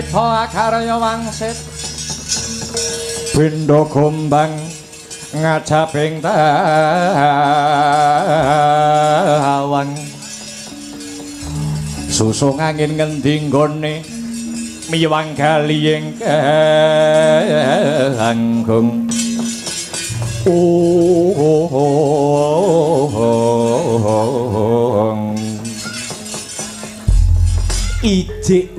Wita karya wangsit Bendha gombang ngajabing tawang susung angin ngendi nggone miwang galiyeng kanggung ijik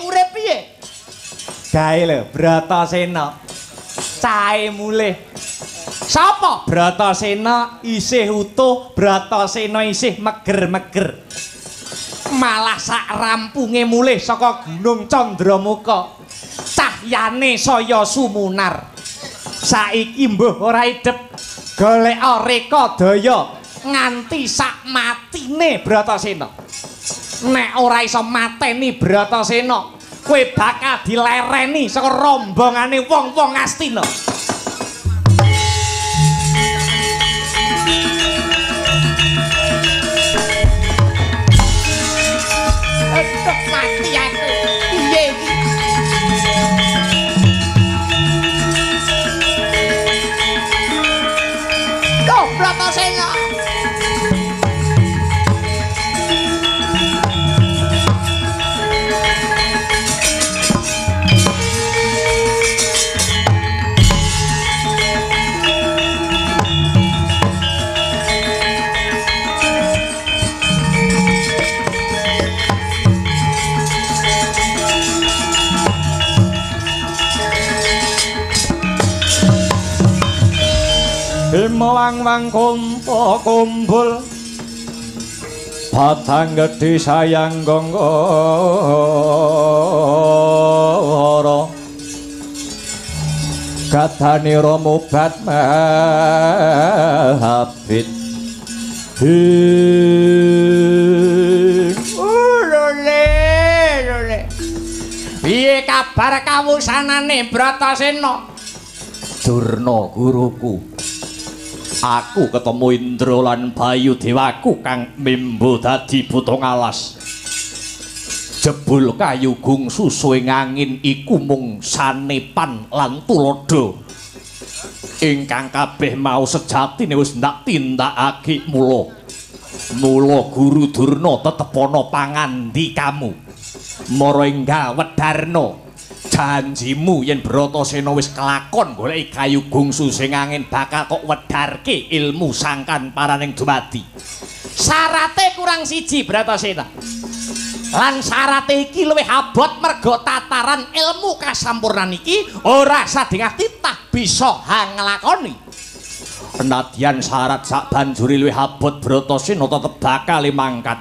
urip piye gawe lho Bratasena cahe mulih sapa Bratasena isih utuh Bratasena isih meger-meger malah sak rampunge mulih saka Gunung Candramuka cahyane saya sumunar saiki mbuh ora idep golek reka daya nganti sak matine Bratasena nek ora iso mateni Bratasena kowe bakal dilereni saka rombongane wong-wong Astina mati aku piye iki Duh Bratasena Wang-wang kumpul batang gedhe sayang gonggoro gadane romobat mahabit lole piye kabar kawusanane Bratasena Durna guruku aku ketemu Indra lan Bayu Dewaku kang mimbo dadi buta ngalas jebul kayu gungsu suwing angin iku mung sanepan lan tulodo ingkang kabeh mau sejatine wis ndak tindakake mula Guru Durna tetep ana pangandikamu mara enggal Wedarna janjimu yen Bratasena wis kelakon goleki kayu gungsu sing angin bakal kok wedarke ilmu sangkan paraning dumadi. Syarate kurang siji Bratasena. Lan syarate iki luwih abot merga tataran ilmu kasampurnan iki ora sadengah titah bisa nglakoni. Penadyan syarat sak banjuri luwih abot Bratasena tetep bakal mangkat.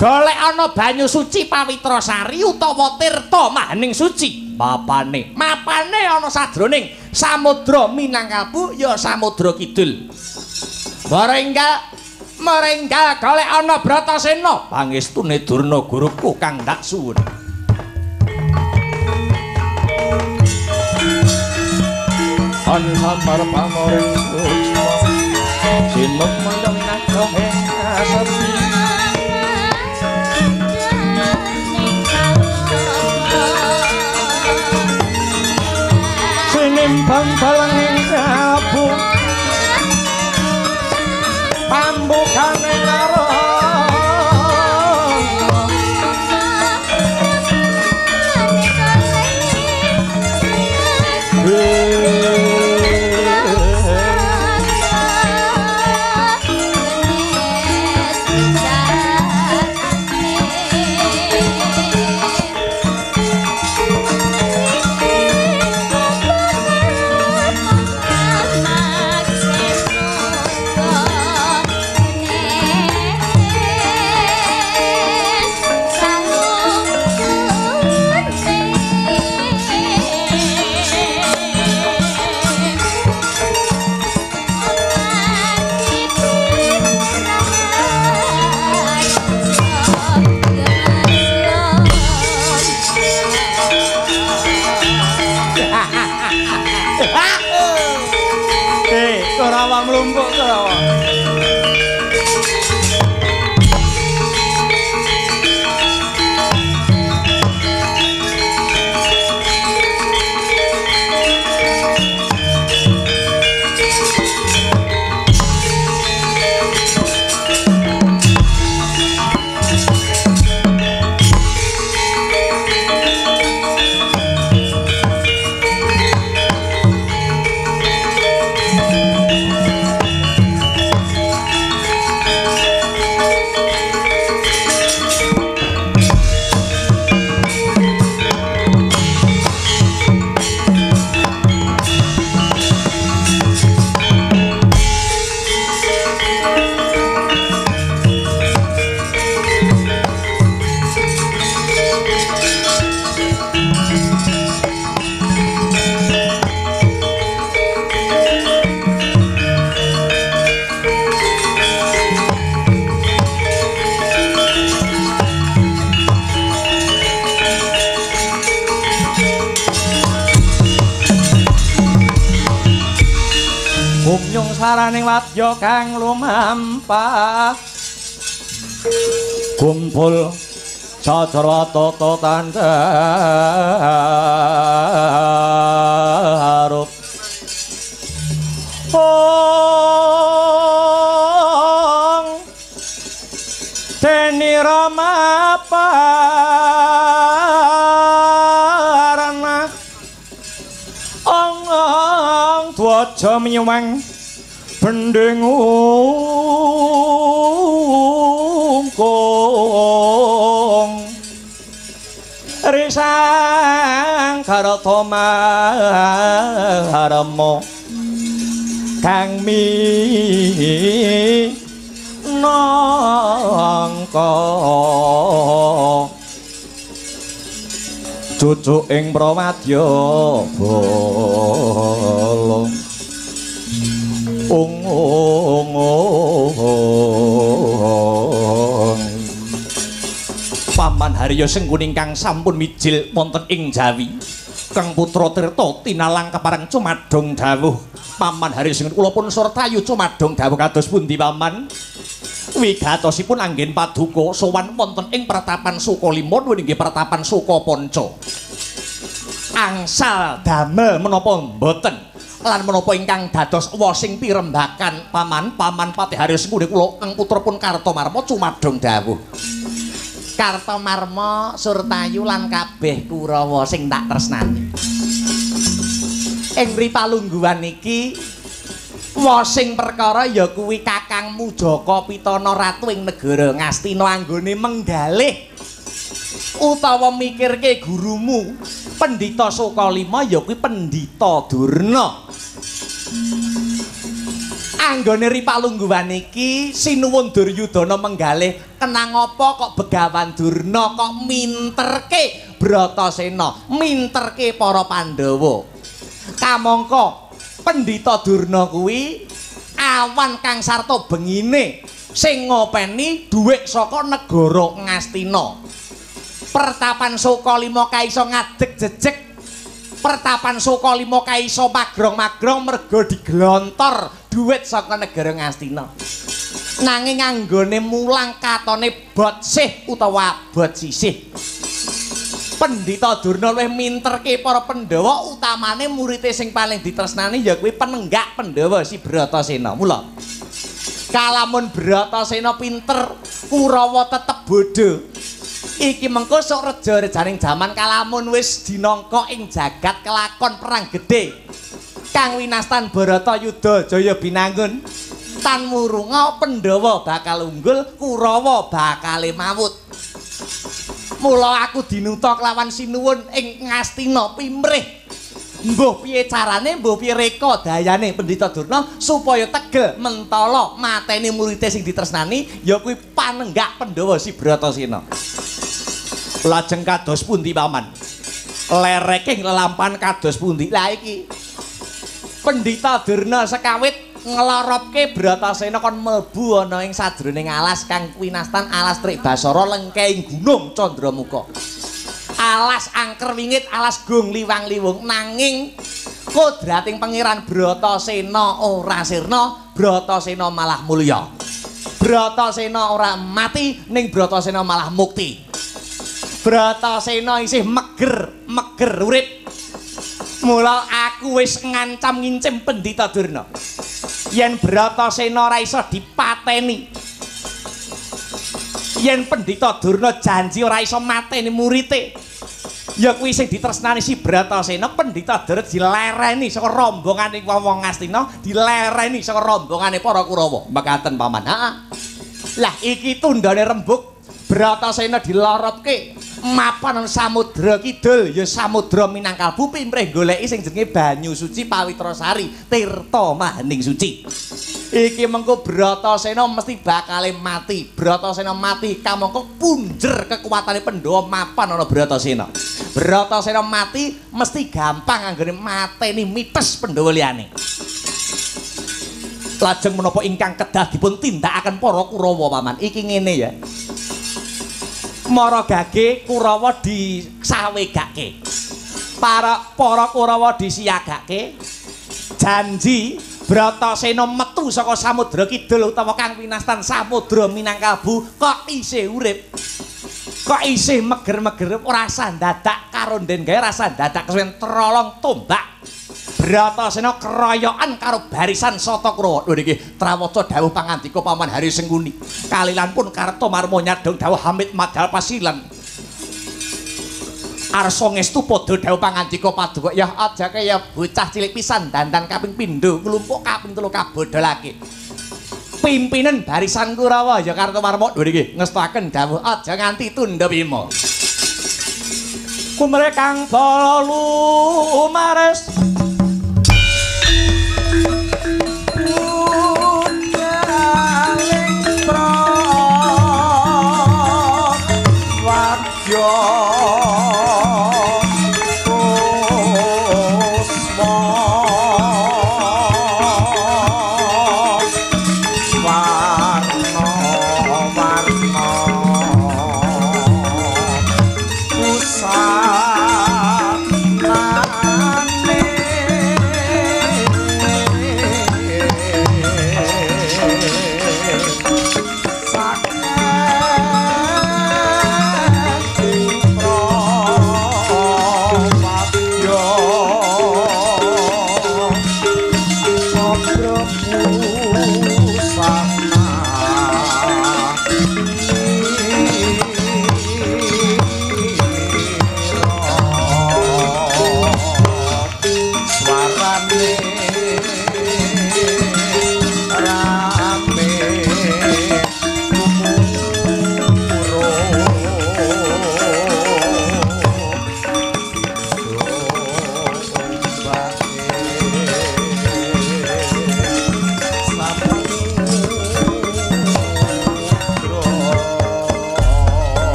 Golek ana banyu suci Pawitra Sari utawa tirta mahaning suci. Mapane ana sadroning Samudra Minangkabau ya Samudra Kidul. Merenggal golek ana Bratasena pangestune Durna guruku kang ndak suwun. Ansamar pamoring suci sinuk mandang nagame asepi nimbang balenging rabu pambukane karo nyung saraning wadya kang lumampah kumpul Cacarwatata tandaruk ong deni rama parana ong dwaja miwang bending ungkung risang karata marama kang minangka cucuk ing prawadya bala Paman Harya Sengkuning kang sampun mijil wonten ing Jawi Kang Putra Tirta tinalang kepareng cumadong dawuh Paman Harya Sengkuning kula pun surtayu cumadong dawuh kados pundi paman wigatosipun anggen paduka sowan wonten ing pertapan Sukalima nggih pertapan Sukapanca angsal damel menapa mboten lan menapa ingkang dados wasing pirembakan paman Patih Harya Sengkuning kula Kang Putra pun Kartamarma cumadong dawuh Kartamarma surtayu lan kabeh Kurawa sing tak tresnani ing ripalungguhan iki wasing perkara ya kuwi Kakangmu Jaka Pitana Ratu ing negara Ngastina anggone menggalih utawa mikirke gurumu Pendhita Sukalima ya kuwi Pendhita Durna anggone ripalungguhan iki sinuwun Duryudana menggalih kenang apa kok Begawan Durna kok minterke Bratasena minterke para Pandhawa kamangka Pendhita Durna kuwi awan kang sarta bengine sing ngopeni dhuwit saka negara Ngastina Pertapan Sukalima kaiso ngadeg jejeg Pertapan Sukalima kaiso magrong-magrong merga diglontor dhuwit saka negara Ngastina nanging anggone mulang katone bot sih utawa bot sisih Pendhita Durna luwih minterke para Pandhawa utamane murite sing paling ditresnani ya kuwi penenggak Pandhawa si Bratasena mula kalamun Bratasena pinter Kurawa tetep bodho iki mengko sok reja-rejaning jaman kalamun wis dinangka ing jagat kelakon perang gedhe kang winastan Baratayuda Jaya binangun tan murunga Pandhawa bakal unggul Kurawa bakale mawut mula aku dinuta kelawan sinuwun ing Ngastina pimrih mbuh piye carane mbuh piye reka dayane Pendhita Durna supaya tegel mentala mateni murite sing ditresnani ya kuwi panenggak Pandhawa si Bratasena lajeng kados pundi paman lereking lelampahan kados pundi lah iki Pendhita Durna sekawit ngeloropke Bratasena kon mlebu ana ing sajroning alas kang winastan alas Trik Basara lengkeing gunung Candramuka alas angker wingit alas gung liwang-liwung nanging kodrating pangeran Bratasena ora sirna Bratasena malah mulya Bratasena ora mati ning Bratasena malah mukti Bratasena isih meger urip mula aku wis ngancam ngincim Pendhita Durna yen Bratasena ora iso dipateni yen Pendhita Durna janji ora iso mateni murite ya kuwi sing ditresnani si Bratasena Pendhita Durna dilereni saka rombongane wong Ngastina dilereni saka rombongane para Kurawa mekaten paman lah iki tundane rembug Bratasena dilorotke mapan samudra kidul ya samudra Minangkalbu pimrih goleki sing jenenge banyu suci Pawitrasari tirta mahaning suci iki mengko Bratasena mesti bakale mati Bratasena mati kamangka punjer kekuatane Pandhawa mapan ana Bratasena mati mesti gampang anggone mateni mites Pandhawa liyane lajeng menapa ingkang kedah dipun tindakaken para Kurawa paman iki ngene ya Mara gage Kurawa disawegake para Kurawa disiagake janji Bratasena metu saka samudra kidul utawa kang winastan samudra Minangkabau kok isih urip. Kok isih meger-meger ora sandadak karo den gawe rasa dadak kesuwen trolong tombak. Bratasena keroyokan karo barisan Satakurawa. Lho niki trawaca dawuh pangandika Paman Hari Sengkuni. Kalilan pun karto marmo nyadong dawuh Hamid Madal Pasilan. Arsa ngestu padha dawuh pangandika Paduka ya aja kaya bocah cilik pisan dandan kaping pindho nglumpuk kaping 3 kabodholake. Pimpinan barisan Kurawa ya Kartomarma niki ngestaken dawuh aja nganti tunda bima. Kumre kang bala lumares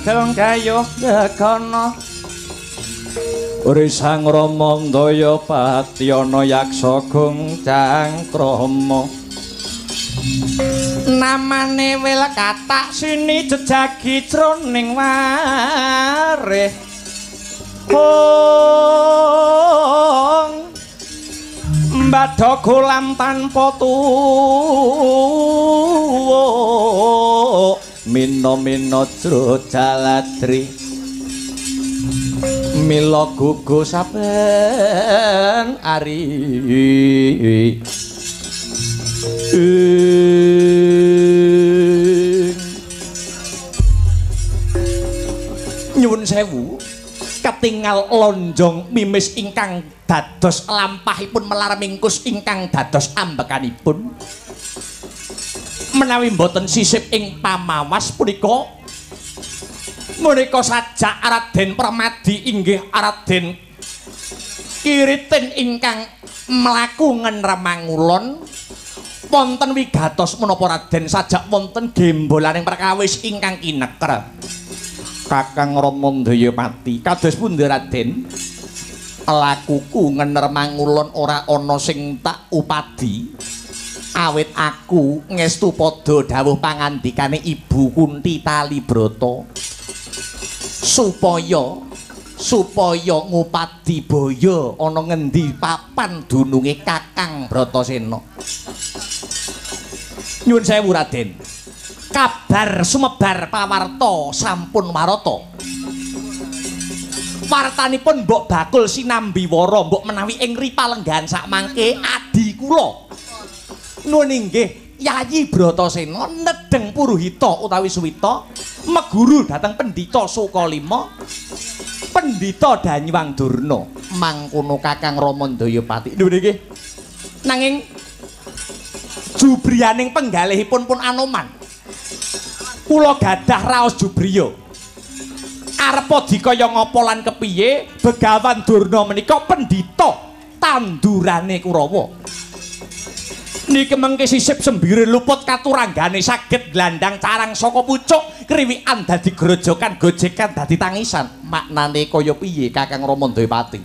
dong kayuh gegono Risang Rama Ndaya Patyana yaksa gung cangkrama namane wil katak sini jejagi jroning wareh mbadha kolam tanpa tuwa mina-mina jro jaladri mila gugu saben ari nyuwun sewu ketingal lonjong mimis ingkang dados lampahipun melar mingkus ingkang dados ambekanipun menawi mboten sisip ing pamawas punika sajak Raden Permadi inggih Raden Kiritin ingkang mlaku ngenremangulon wonten wigatos menapa Raden sajak wonten gembolaning perkawis ingkang kineker Kakang Rama Ndayapati kados pundi Raden lakuku ngenremangulon ora ana sing tak upadi awit aku ngestu padha dawuh pangandikane Ibu Kunti Talibrata supaya ngupadi baya ana ngendi papan dununge Kakang Bratasena. Nyuwun sewu Raden. Kabar sumebar pawarta sampun warata. Wartanipun mbok bakul sinambiwara mbok menawi ing ripalenggan sakmangke adi kula. Nuwun inggih Yayi Bratasena nedeng Puruhita utawi Suwita meguru dhateng Pendhita Sukalima Pendhita Danyuwang Durna mangkono Kakang Rama Ndayapati lho nggih nanging jubriyaning penggalihipun pun anoman kula gadah raos jubriya arepa dikaya ngapa lan kepiye Begawan Durna menika pendhita tandurane Kurawa niki mengke sisip sembire luput katuranggane saged glandang carang saka pucuk kriwikan dadi grojokan gojekan dadi tangisan maknane kaya piye Kakang Rama Ndayapati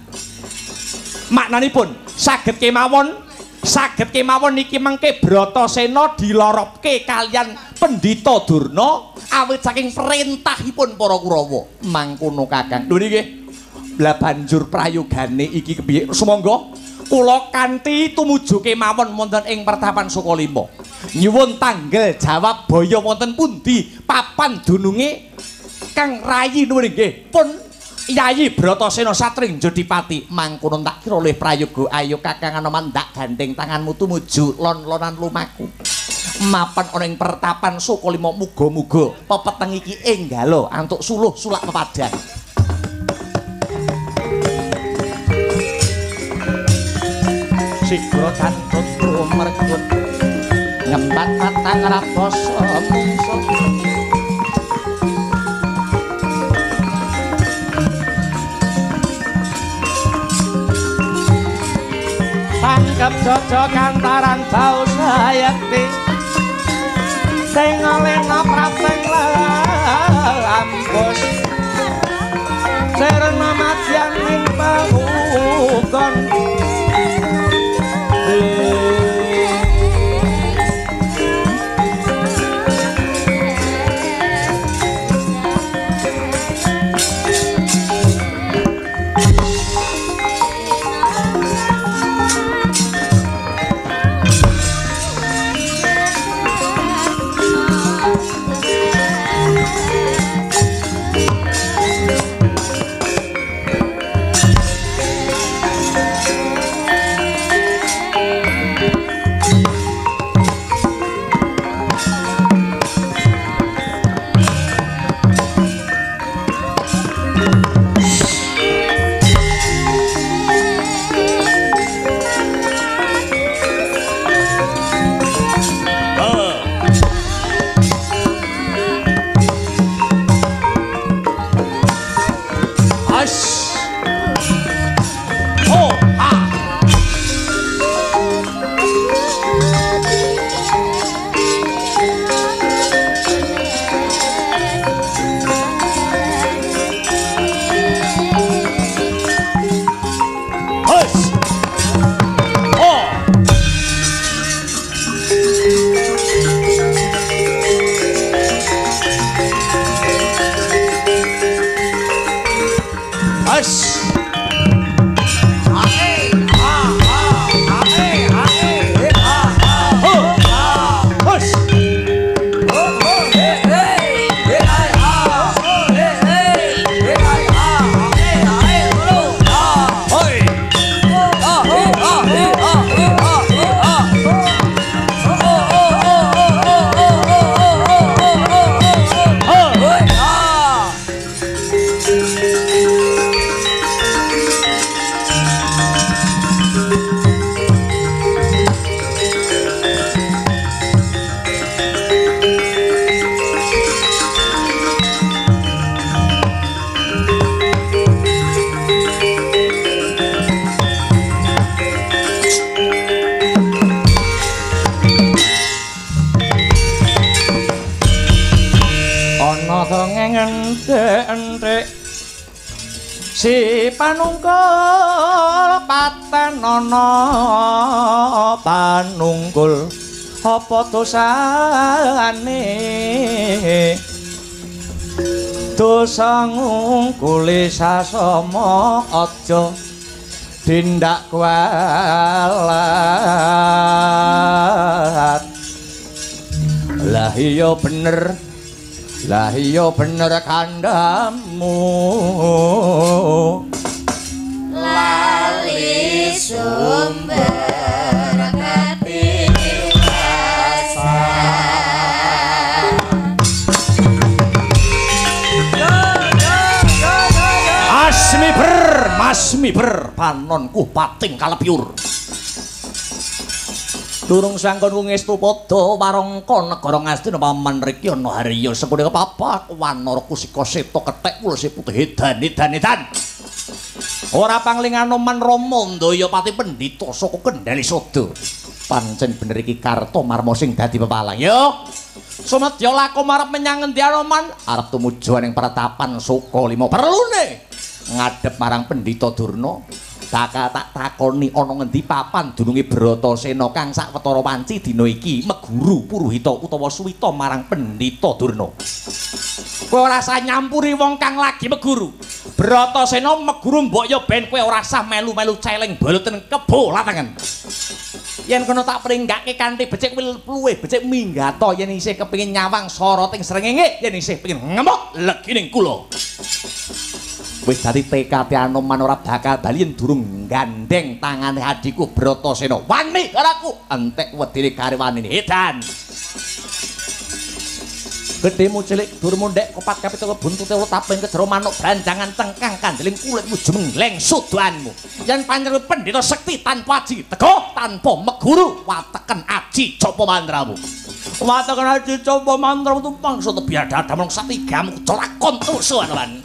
maknanipun saged kemawon niki mengke Bratasena diloropke kalian Pendhita Durna awit saking perintahipun para Kurawa mangkono Kakang lho niki lah banjur prayogane iki kepiye sumangga kula kanthi tumuju kemawon wonten ing Pertapan Sukalima nyuwun tanggel jawab baya wonten pundi papan dununge Kang Rayi nuwun nggih pun Yayi Bratasena Satringga Dipati mangkono tak kira oleh prayoga ayo Kakang Anoman ndak gandeng tanganmu tumuju lon-lonan lumaku mapan ana ing Pertapan Sukalima muga-muga pepeteng iki enggalo antuk suluh sulak pepadang sigra kantut merkut ngembat patang raposo mungso pangkep jojo kantaran bau sayakti sing olehna prapeng lampus serna madyan ning pangukon entek-entek si panungkul paten ana panungkul apa dosane dosa ngungkuli sasama aja tindak kualat lah iya bener kandhamu lali sumber ketikasan Masmiber panonku pating kalepyur durung sangkonku ngestu padha warangka negara Ngastina paman riki ana hariya sekune kepapak wanara kusika seta kethek wulese putih edan ora panglingan oman Rama Ndaya pati pendhita saka Kendhali Sada pancen bener iki karta marma sing dadi pepalang yo sumedya laku marep menyang endi Anoman arep tumuju ning pratapan Sukalima perlune ngadhep marang pendhita Durna tak takoni ana ngendi papan dununge Bratasena kang sawetara wanci dina iki meguru Puruhita utawa Suwita marang pendhita Durna kowe ora usah nyampuri wong kang lagi meguru Bratasena meguru mbok ya ben kowe ora usah melu-melu celeng baluten kebo latangan yen kono tak pringgake kanthi becik luwih becik minggato yen isih kepengin nyawang soroting srengenge yen isih pengin ngemok legining kula wis dadi tekade Anoman ora bakal bali yen durung gandeng tangane adhiku Bratasena wani karaku entek wedine garwane edan gedhemu cilik durmu ndek kopat kapitula buntute taping kejero manuk branjangan tengkang kandeling kulit jemleng sudanmu yen panjenengan pendhita sekti tanpa aji teguh tanpa meguru wateken aji copo mantramu wateken aji copo mantramu tumpang soto biadada mung satigamu celakon tusu Anoman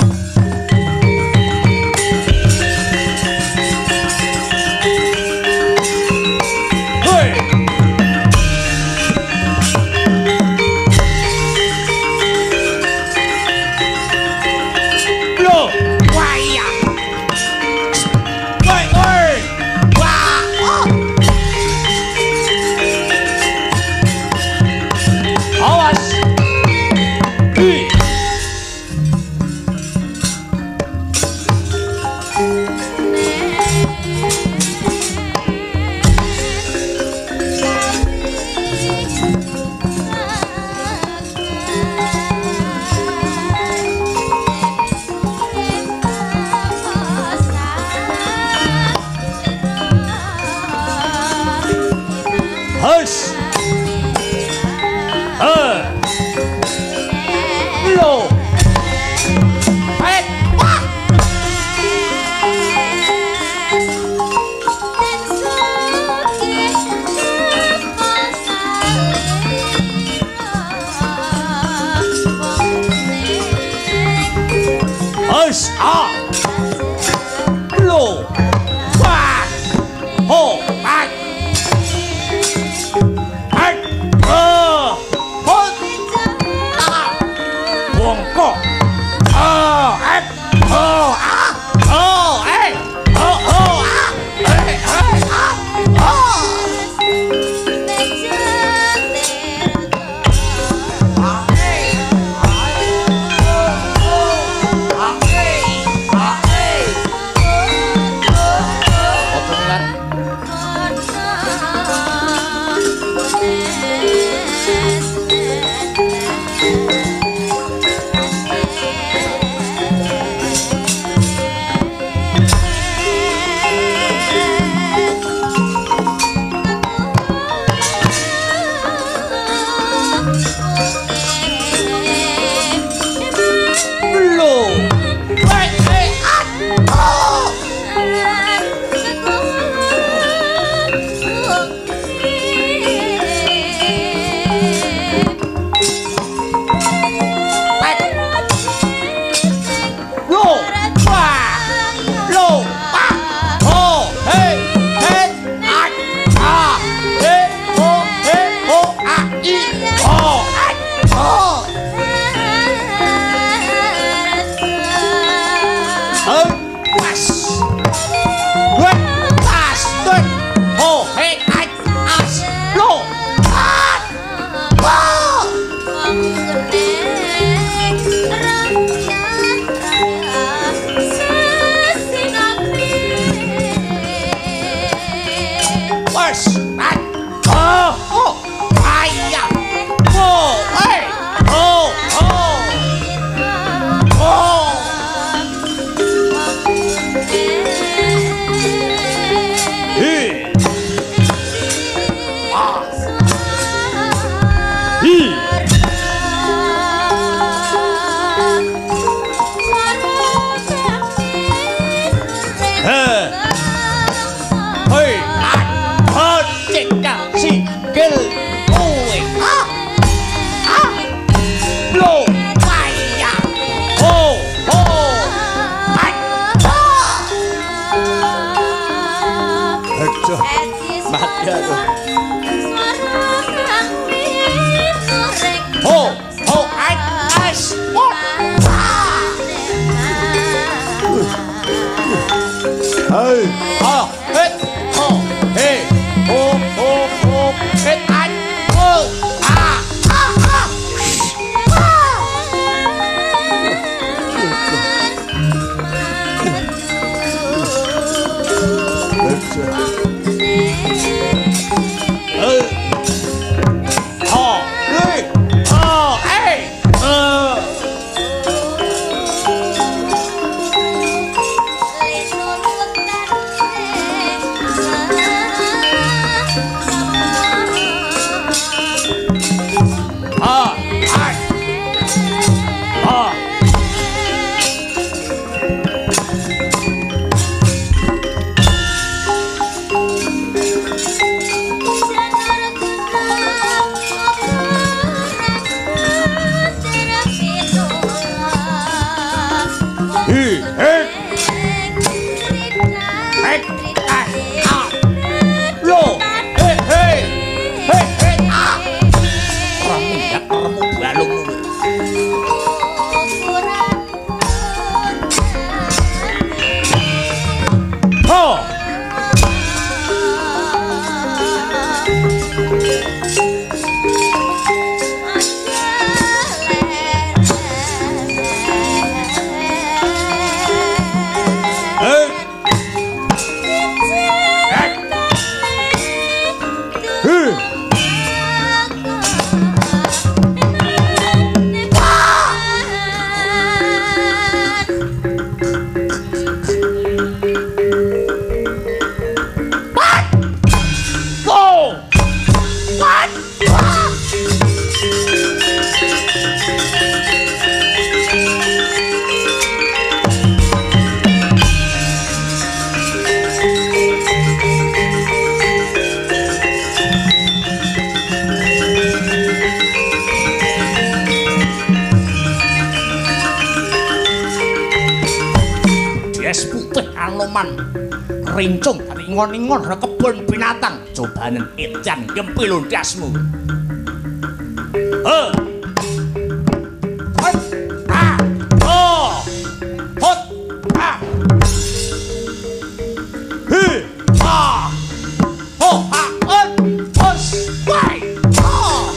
Ojo. Mati aku. Ho, ho, ais, pot. Hai. Ho, het, ho, he, ho, ho, ho, het, ais, ho, ah, ah, ah. Rincung ringon-ingon ra kebon binatang cobanen edan ngempil ndasmu. He. Hot. Ah. Oh. Hot. Ah. He. Ah. Oh, ha. On. Os. Wai. Oh.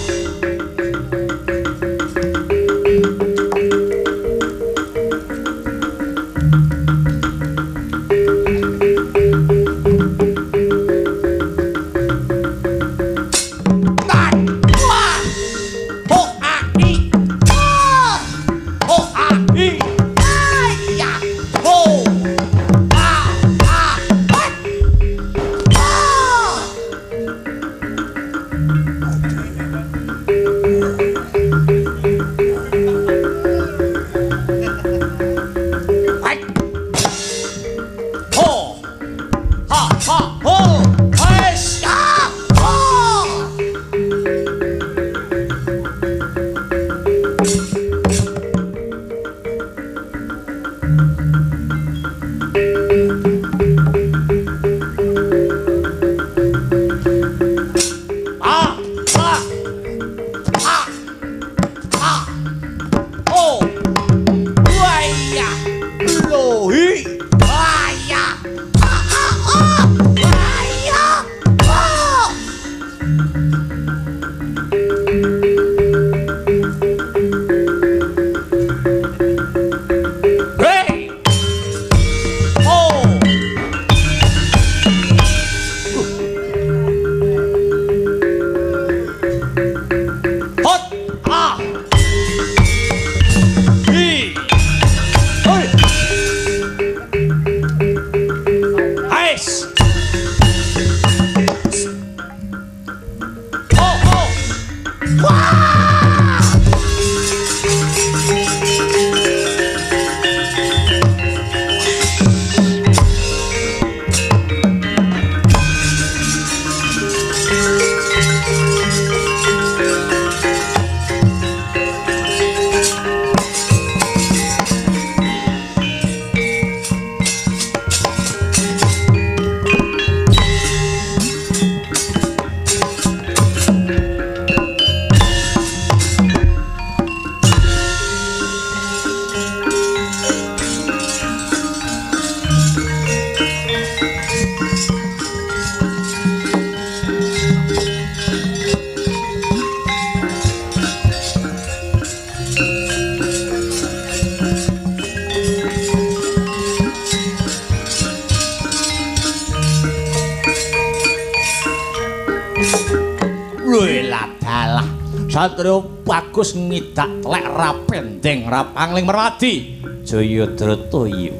Lha dalah. Satria bagus ngidak lek ra pendeng ra pangling merwadi. Jayadrata iya.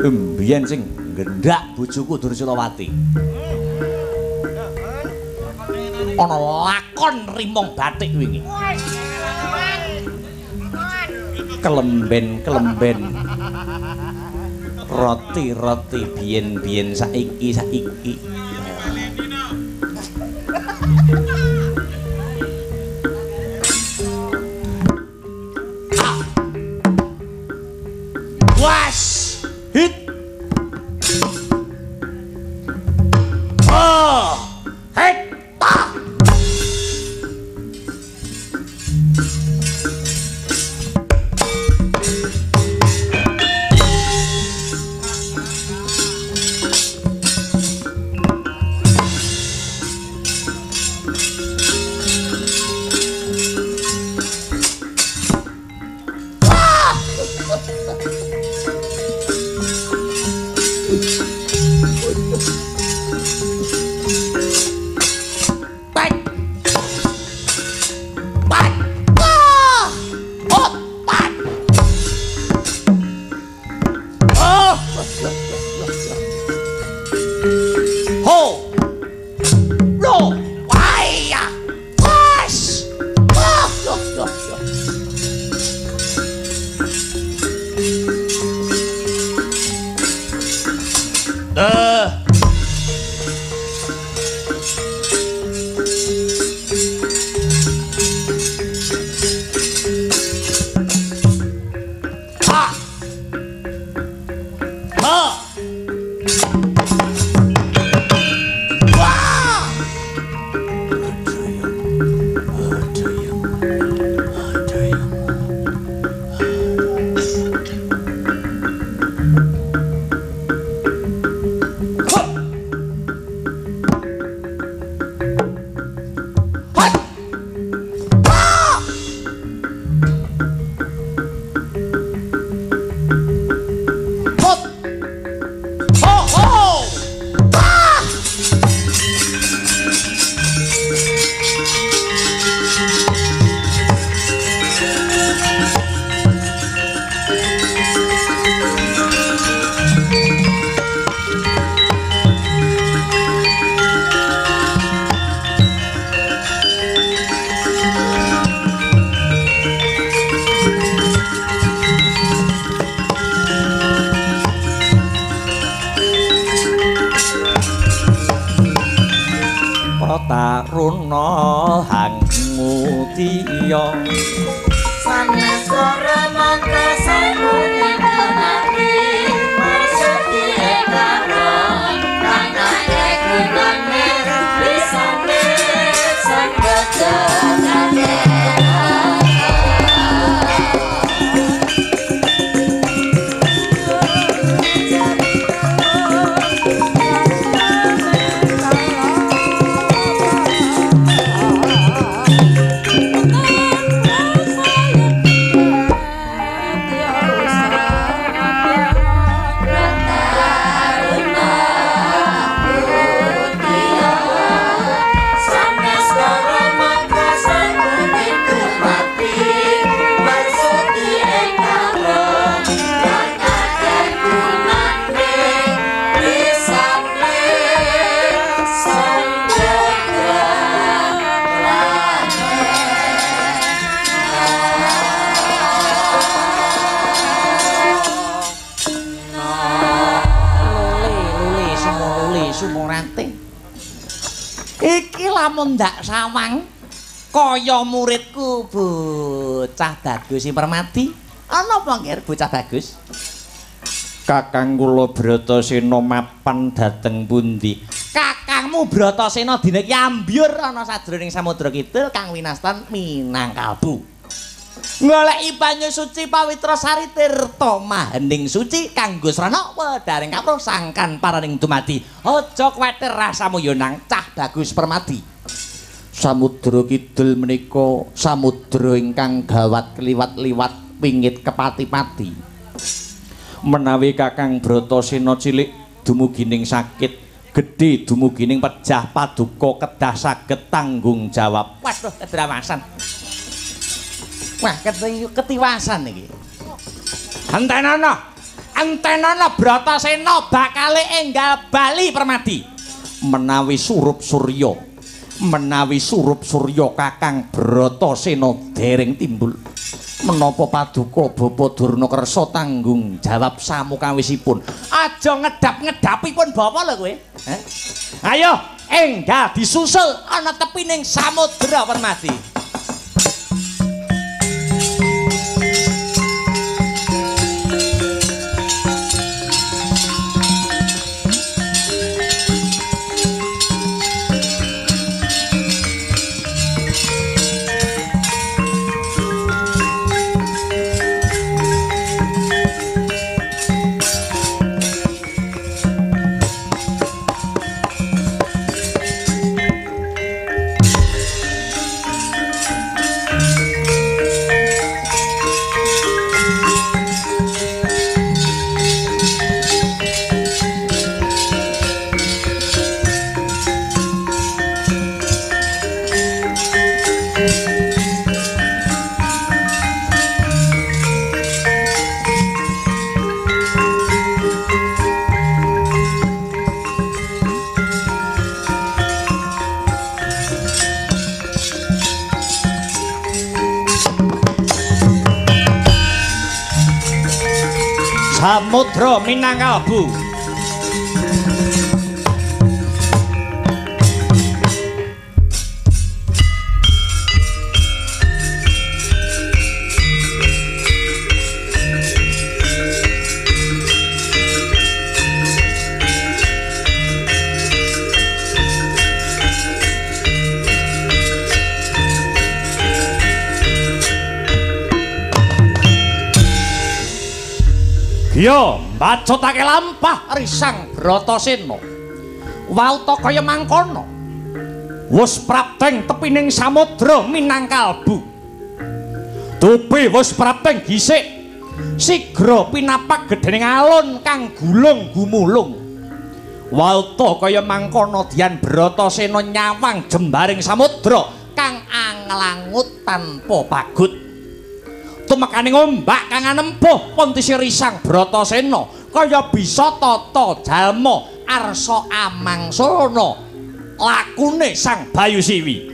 Mbiyen sing nggendak bojoku Dursilawati. Ana lakon rimong batik wingi. Kelemben-kelemben. Roti-roti biyen-biyen saiki. Was hit. Oh, hit. Taruna hangutiya sanes ora mangka sangune kenati maksudi karo kanane gunane bisa sagedane lamun ndak sawang kaya muridku bocah bagus Permadi ana apa nggih bocah bagus Kakang kula Bratasena mapan dhateng pundi kakangmu Bratasena dina iki ambyur ana sajroning Samudra Kidul kang winastan Minangkabau goleki banyu suci pawitra sari tirta mahening suci kanggo srana wedharing kapro sangkan paraning dumadi aja kuwatir rasamu ya nang cah bagus Permadi Samudra Kidul menika samudra ingkang gawat kliwat-liwat pingit kepati-pati menawi Kakang Bratasena cilik dumugining sakit gedhe dumugining pejah paduka kedah saged tanggung jawab. Waduh, kedrawasan. Wah, ketiwasan iki. Antenana Bratasena bakale enggal bali Permadi. Menawi surup surya Kakang Bratasena dereng timbul. Menapa paduka Bapa Durna kersa tanggung jawab samukawisipun. Aja ngedap-ngedapipun Bapak lho kowe. Ayo enggal disusul ana tepining samudra Permadi. Samudra Minangkalbu. Yo, mbacotake lampah risang Bratasena. Wauta kaya mangkono. Wus prapteng tepining samudra Minangkalbu. Tupi wus prapteng gisik. Sigra pinapak gedhening alun kang gulung gumulung. Wauta kaya mangkono Dian Bratasena nyawang jembaring samudra kang anglangut tanpa pagut. Tumekaning ombak kang anempuh puntisi risang Bratasena kaya bisa tata jalma arsa amangsana lakune sang Bayu Siwi.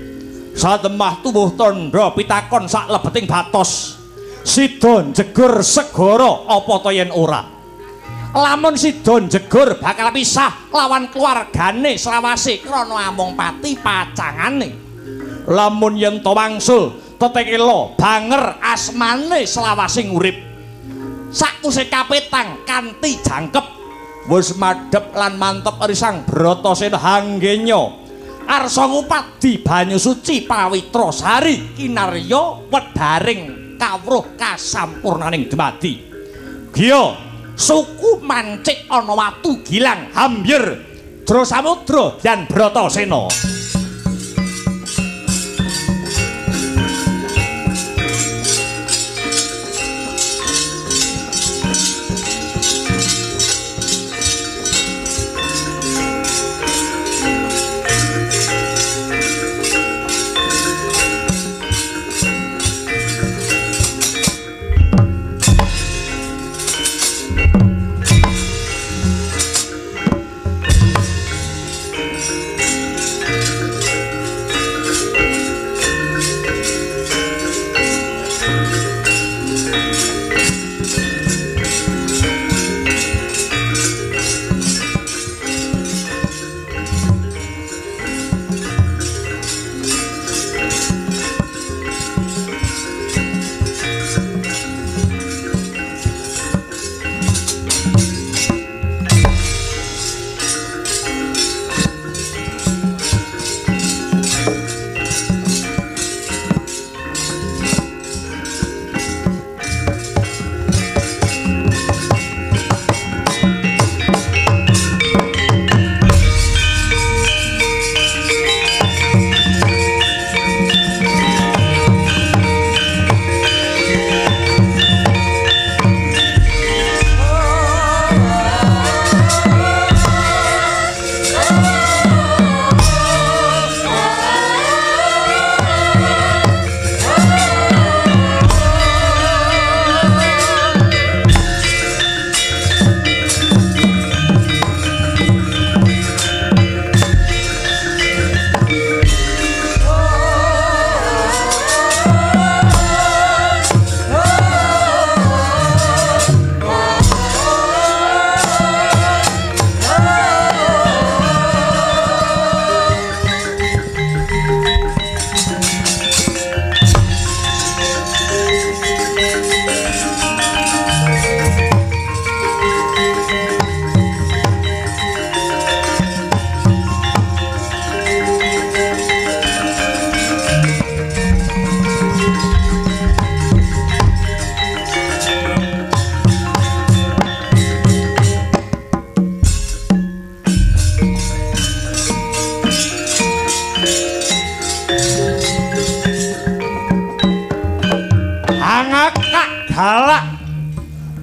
Sademah tuwuh tandha pitakon sak lebeting batos. Sida njegur segara apa to yen ora? Lamun sida njegur bakal pisah lawan keluargane selawase krana amung pati pacangane. Lamun yen to wangsul tetekela banger asmane selawasing urip. Sakuse kapetang kanthi jangkep wis madhep lan mantep risang Bratasena hanggenya arsa ngupadi banyu suci pawitra sari kinarya wedharing kawruh kasampurnaning dumadi. Giya suku mancik ana watu gilang hambyir dra samudra Dian Bratasena.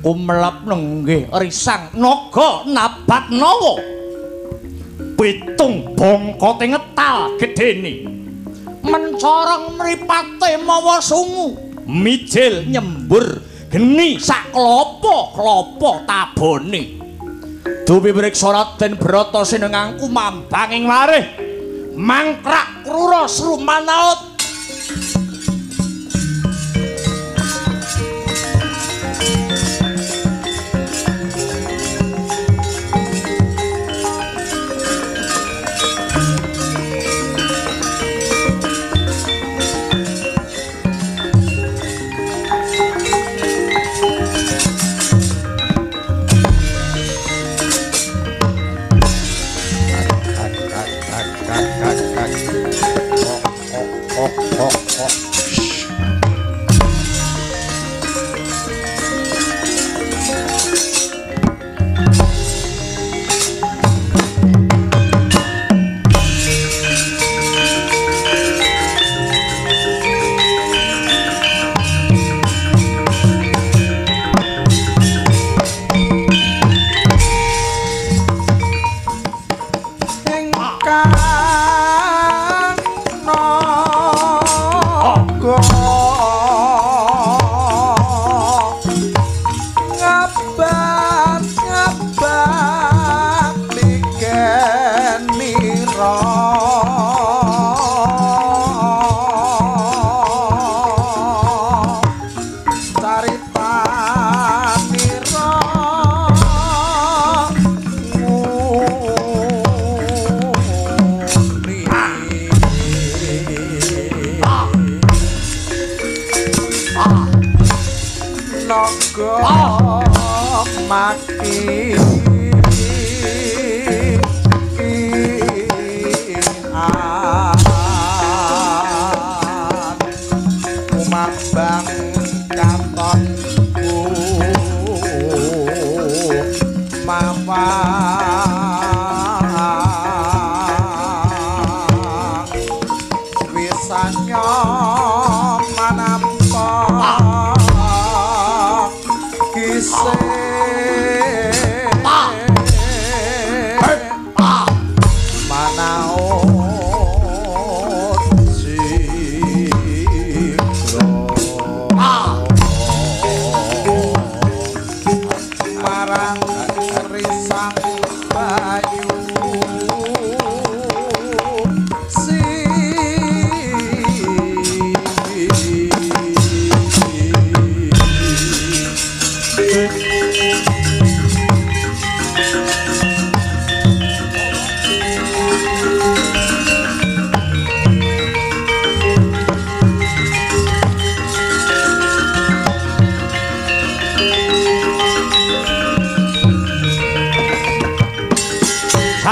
umlep nenggih risang naga Nabatnawa pitung bongkote ngetal gedene mencorong mripate mawa sungu mijil nyembur geni sak klopo-klopo tabone duwi mriksa Raden Bratasena ngangku mambanging marih mangkrak krura srumanaut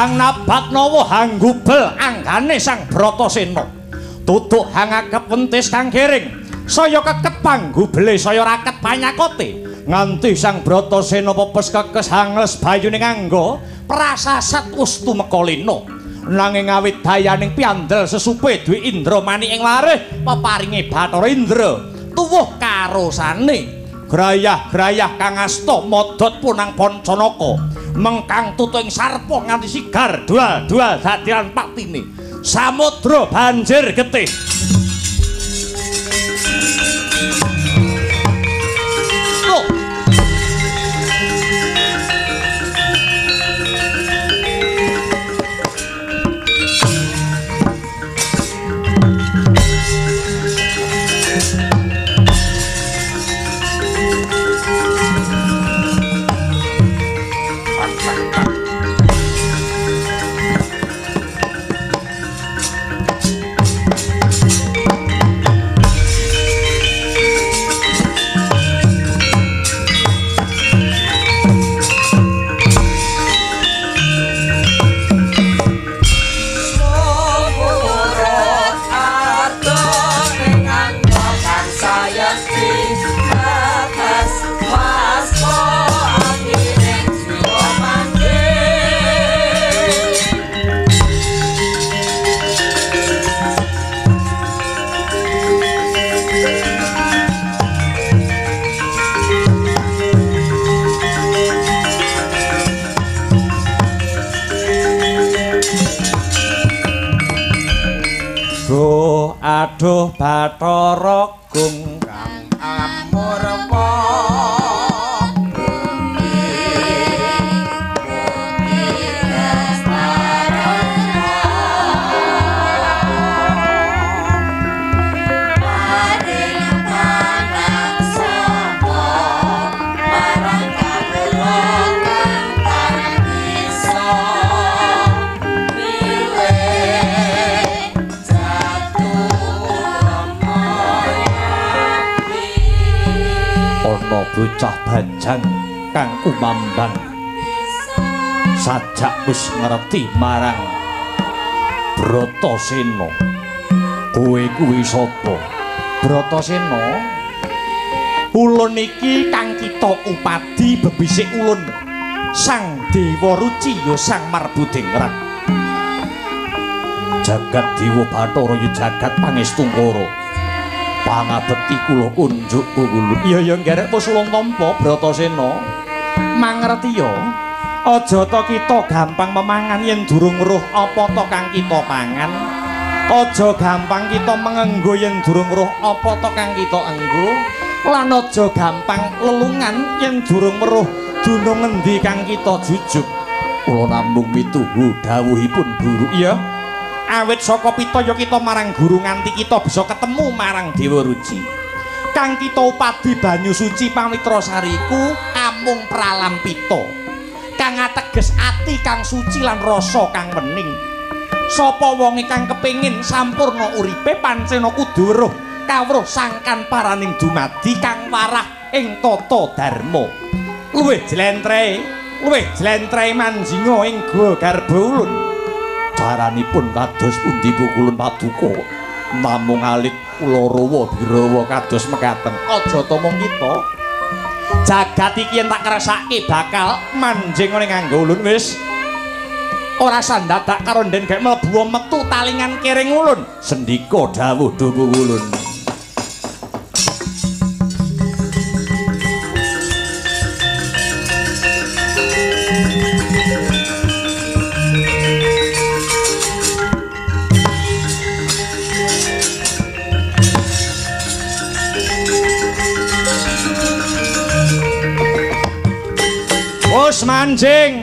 Sang Nabatnawa hanggubel anggane Sang Bratasena tutuk hangakep wentis kang gering saya keket panggubele saya raket panyakote nganti Sang Bratasena pepes kekes hangles bayune nganggo prasasat ustumeka lena nanging awit dayaning piandel sesupe duwe Indramani ing larih peparinge Bathara Indra tuwuh karosane grayah-grayah kang asta modot punang Pancanaka mengkang tutu ing sarpa nganti sigar dual-dual dadian paktine samudra banjir getih aduh Bathara Gung kang amurpa bocah bajang kang umambang sajak wis ngerti marang Bratasena. Kowe kuwi sapa? Bratasena. Ulun iki kang kita upadi bebisik ulun. Sang Dewa Ruci ya Sang Marbudingrat. Jagat Dewa Bathara ya jagat pangestungkara. Pangabekti kula unjuk ulun. Iya ngarep pusulung tampa Bratasena. Mangerti ya. Aja ta kita gampang memangan yen durung weruh apa ta kang kita pangan. Aja gampang kita mengenggo yen durung weruh apa ta kang kita enggo. Lan aja gampang lelungan yen durung weruh dunung ngendi kang kita jujuk. Kula namung mituhu dawuhipun Guru. Iya. Awit saka pitaya kita marang guru nganti kita bisa ketemu marang Dewa Ruci. Kang kita upadi banyu suci Pamitra Sariku amung pralampita. Kang ateges ati kang suci lan rasa kang wening. Sapa wong kang kepengin sampurna uripe pancena kudu weruh kawruh sangkan paraning dumadi kang warah ing tata dharma. Luwih jlentrehe manjinga ing Gua Garba Ulun. Caranipun kados pundi pukulun paduka namung alit kula rawa birawa kados mekaten. Aja ta mung kita. Jagat iki yen tak kersake bakal manjing ning nganggo ulun wis. Ora sandadak karo nden gek mlebu metu talingan kering ulun. Sendika dawuh duwu ulun. Wes manjing